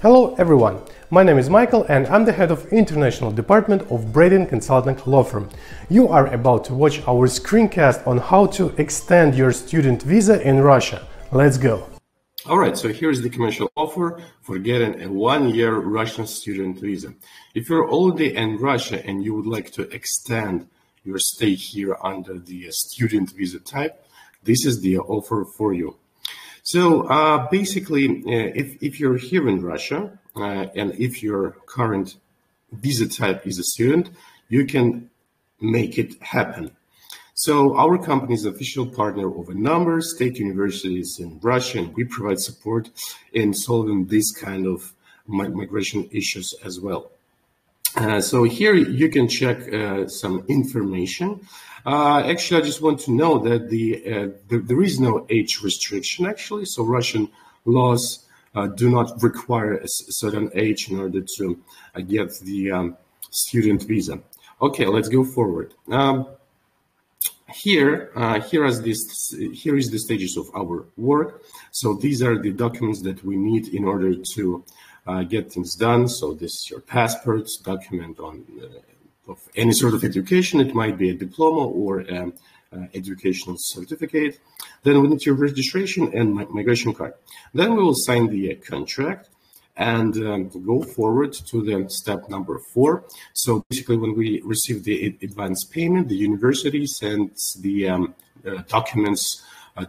Hello everyone, my name is Michael and I'm the head of International Department of Braiden Consulting Law Firm. You are about to watch our screencast on how to extend your student visa in Russia. Let's go! Alright, so here's the commercial offer for getting a one-year Russian student visa. If you're already in Russia and you would like to extend your stay here under the student visa type, this is the offer for you. So basically, if you're here in Russia and if your current visa type is a student, you can make it happen. So our company is an official partner of a number of state universities in Russia, and we provide support in solving these kind of migration issues as well. So here you can check some information. Actually, I just want to know that there is no age restriction, actually. So Russian laws do not require a certain age in order to get the student visa. Okay, let's go forward. Here is the stages of our work. So these are the documents that we need in order to get things done. So this is your passport, document on of any sort of education. It might be a diploma or an educational certificate. Then we need your registration and migration card. Then we will sign the contract and go forward to the step number 4. So basically, when we receive the advance payment, the university sends the documents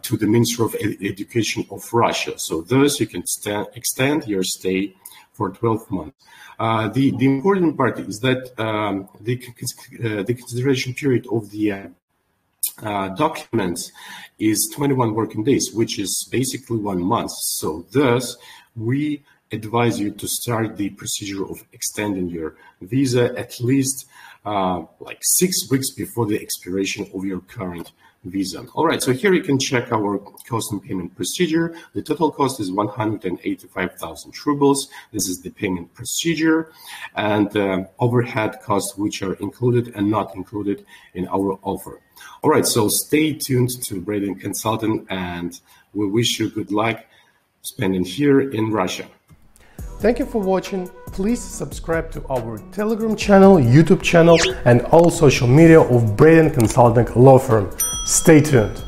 to the Ministry of Education of Russia. So thus you can extend your stay for 12 months. The important part is that the consideration period of the documents is 21 working days, which is basically 1 month. So thus we advise you to start the procedure of extending your visa at least like 6 weeks before the expiration of your current visa. All right, so here you can check our cost and payment procedure. The total cost is 185,000 rubles. This is the payment procedure and overhead costs which are included and not included in our offer. All right, so stay tuned to Braiden Consulting and we wish you good luck spending here in Russia. Thank you for watching. Please subscribe to our Telegram channel, YouTube channel, and all social media of Braiden Consulting Law Firm. Stay tuned.